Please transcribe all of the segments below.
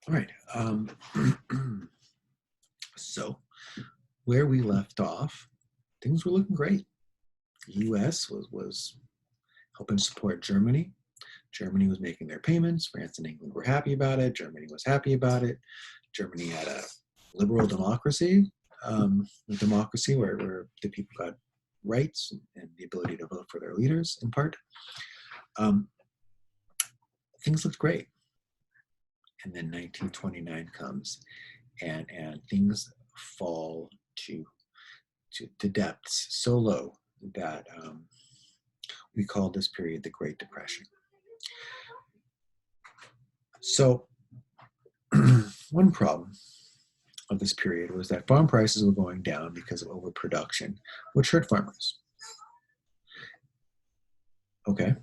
All right. So where we left off, things were looking great. The U.S. was helping support Germany. Germany was making their payments. France and England were happy about it. Germany was happy about it. Germany had a liberal democracy, where the people got rights and the ability to vote for their leaders in part. Um, Things looked great. And then 1929 comes and things fall to depths so low that we call this period the Great Depression. So one problem of this period was that farm prices were going down because of overproduction, which hurt farmers. Okay.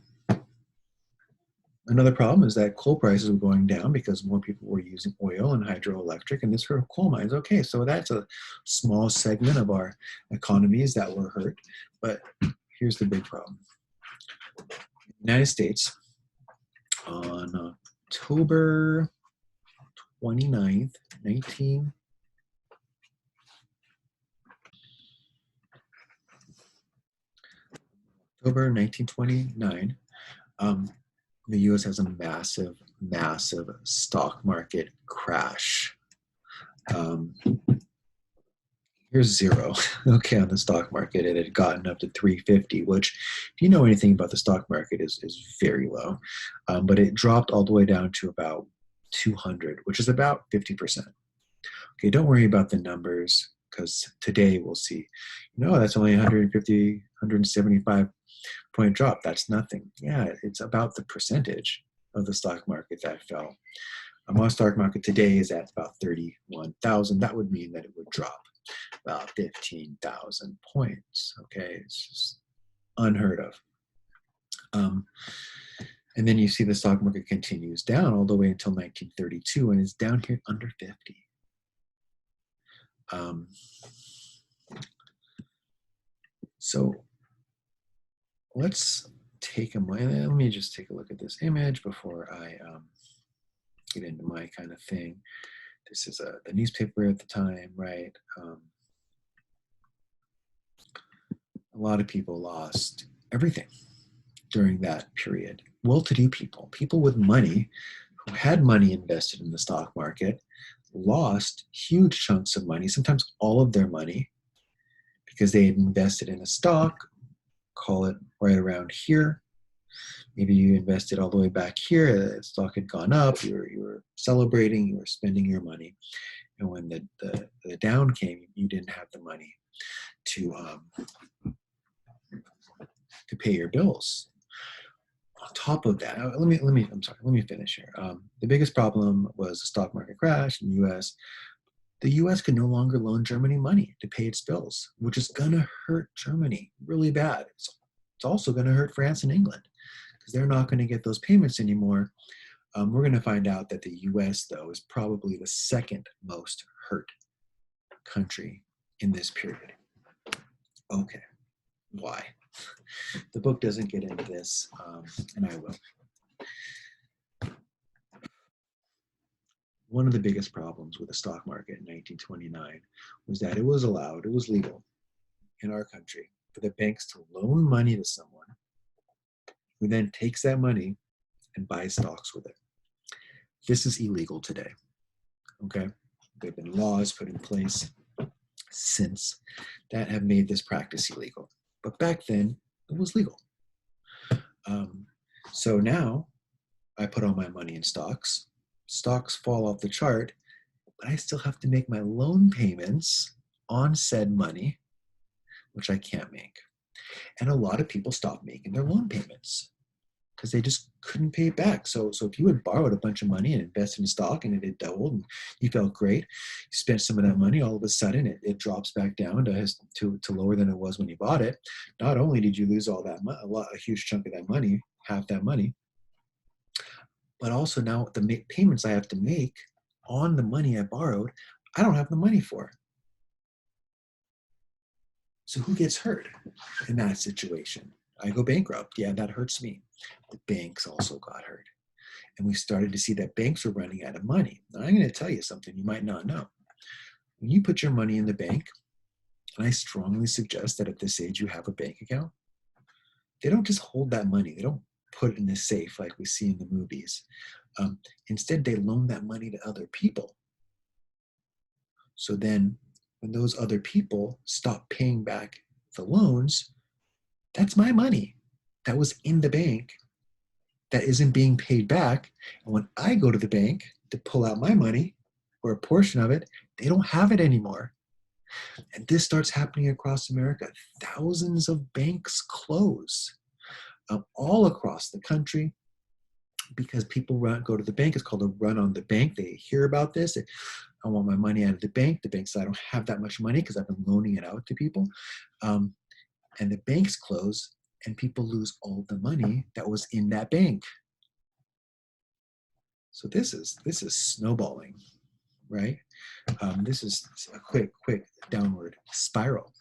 Another problem is that coal prices were going down because more people were using oil and hydroelectric, and this hurt coal mines. Okay, so that's a small segment of our economies that were hurt. But here's the big problem. The United States, on October 29th, October 1929, the US has a massive, massive stock market crash. Here's zero, okay, on the stock market. It had gotten up to 350, which, if you know anything about the stock market, is very low. But it dropped all the way down to about 200, which is about 50%. Okay, don't worry about the numbers because today we'll see, that's only 150, 175 point drop. That's nothing. Yeah, it's about the percentage of the stock market that fell. Our stock market today is at about 31,000. That would mean that it would drop about 15,000 points. Okay, it's just unheard of. And then you see the stock market continues down all the way until 1932 and is down here under 50. So let's take a moment. Let me just take a look at this image before I get into my kind of thing. This is the newspaper at the time, right? A lot of people lost everything during that period. Well-to-do people, people with money who had money invested in the stock market, lost huge chunks of money, sometimes all of their money, because they had invested in a stock, call it right around here. Maybe you invested all the way back here, the stock had gone up, you were celebrating, you were spending your money. And when the down came, you didn't have the money to pay your bills. On top of that, let me finish here. The biggest problem was the stock market crash in the U.S. The U.S. could no longer loan Germany money to pay its bills, which is going to hurt Germany really bad. It's also going to hurt France and England because they're not going to get those payments anymore. We're going to find out that the U.S., though, is probably the second most hurt country in this period. Okay, why? The book doesn't get into this, and I will. One of the biggest problems with the stock market in 1929 was that it was legal in our country for the banks to loan money to someone who then takes that money and buys stocks with it. This is illegal today, okay? There have been laws put in place since that have made this practice illegal. But back then, it was legal. So now I put all my money in stocks. Stocks fall off the chart, but I still have to make my loan payments on said money, which I can't make. And a lot of people stopped making their loan payments because they just couldn't pay it back. So if you had borrowed a bunch of money and invested in stock and it had doubled and you felt great, you spent some of that money, all of a sudden it drops back down to lower than it was when you bought it. Not only did you lose all that a huge chunk of that money, half that money, but also now the payments I have to make on the money I borrowed, I don't have the money for. So who gets hurt in that situation? I go bankrupt. Yeah, that hurts me. The banks also got hurt. And we started to see that banks were running out of money. Now, I'm going to tell you something you might not know. When you put your money in the bank, and I strongly suggest that at this age you have a bank account, they don't just hold that money. They don't put it in a safe like we see in the movies. Instead, they loan that money to other people. So then when those other people stop paying back the loans, that's my money that was in the bank that isn't being paid back. And when I go to the bank to pull out my money or a portion of it, they don't have it anymore. And this starts happening across America. Thousands of banks close all across the country because people go to the bank. It's called a run on the bank. They hear about this. I want my money out of the bank. The bank says, I don't have that much money because I've been loaning it out to people. And the banks close and people lose all the money that was in that bank. So this is snowballing, right? This is a quick downward spiral.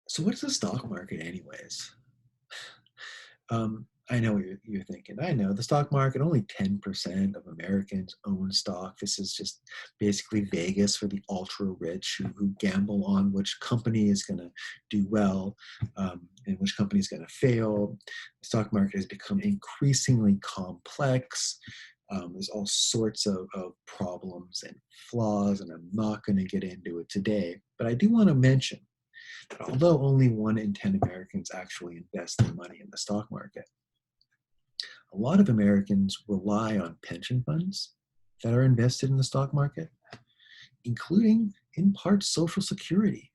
So what's the stock market anyways? I know what you're thinking. I know the stock market, only 10% of Americans own stock. This is just basically Vegas for the ultra rich who gamble on which company is going to do well and which company is going to fail. The stock market has become increasingly complex. There's all sorts of problems and flaws, and I'm not going to get into it today. But I do want to mention that although only 1 in 10 Americans actually invest their money in the stock market, a lot of Americans rely on pension funds that are invested in the stock market, including, in part, Social Security.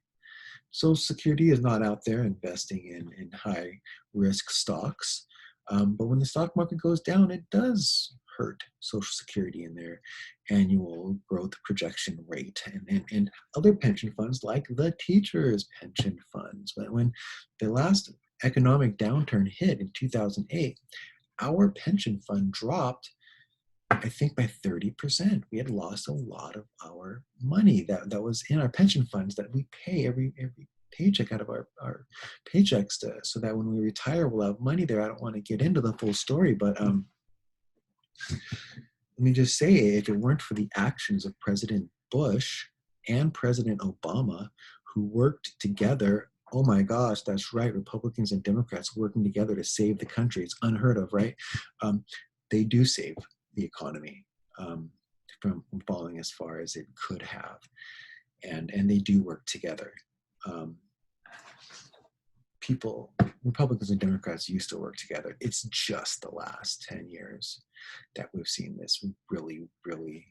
Social Security is not out there investing in high-risk stocks, but when the stock market goes down, it does hurt Social Security in their annual growth projection rate. And other pension funds, like the teachers' pension funds, when the last economic downturn hit in 2008, our pension fund dropped, I think, by 30%. We had lost a lot of our money that was in our pension funds that we pay every paycheck out of our paychecks so that when we retire, we'll have money there. I don't want to get into the full story, but let me just say, if it weren't for the actions of President Bush and President Obama, who worked together, oh my gosh, that's right, Republicans and Democrats working together to save the country. It's unheard of, right? They do save the economy from falling as far as it could have. And they do work together. Republicans and Democrats used to work together. It's just the last 10 years that we've seen this really, really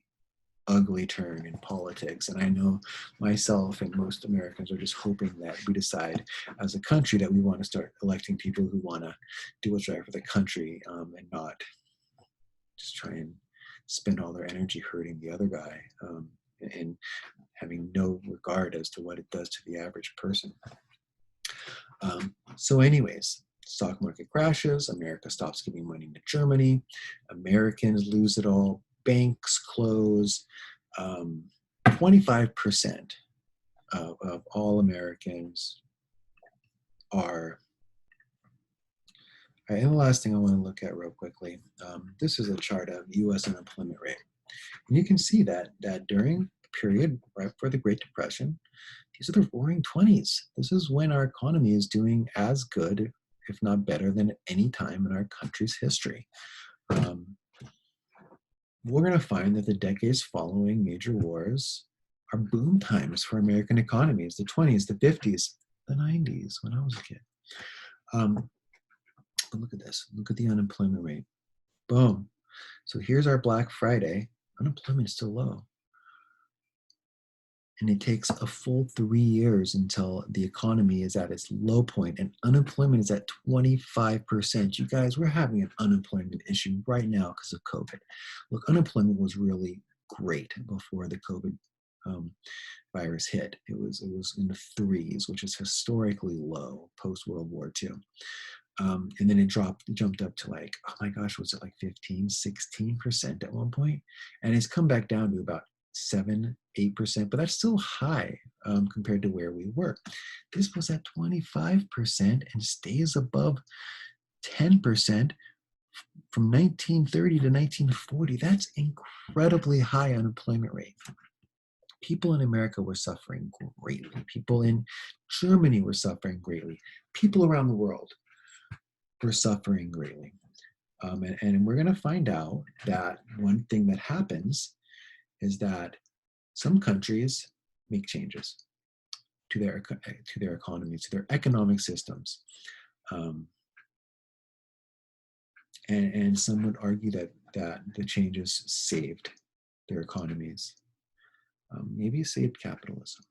ugly turn in politics. And I know myself and most Americans are just hoping that we decide as a country that we want to start electing people who want to do what's right for the country and not just try and spend all their energy hurting the other guy and having no regard as to what it does to the average person. So anyways, stock market crashes, America stops giving money to Germany, Americans lose it all, banks close, 25% of all Americans are, all right, and the last thing I want to look at real quickly, this is a chart of US unemployment rate. And you can see that during the period right for the Great Depression, these are the roaring 20s. This is when our economy is doing as good, if not better, than at any time in our country's history. We're going to find that the decades following major wars are boom times for American economies, the 20s, the 50s, the 90s, when I was a kid. But look at this. Look at the unemployment rate. Boom. So here's our Black Friday. Unemployment is still low. And it takes a full 3 years until the economy is at its low point and unemployment is at 25%. You guys, we're having an unemployment issue right now because of COVID. Look, unemployment was really great before the COVID virus hit. It was in the threes, which is historically low post-World War II. And then it jumped up to like, oh my gosh, was it like 15, 16% at one point? And it's come back down to about 7-8%, but that's still high compared to where we were. This was at 25% and stays above 10% from 1930 to 1940. That's incredibly high unemployment rate. People in America were suffering greatly. People in Germany were suffering greatly. People around the world were suffering greatly. And we're going to find out that one thing that happens is that some countries make changes to their economies, to their economic systems. And some would argue that the changes saved their economies, maybe saved capitalism.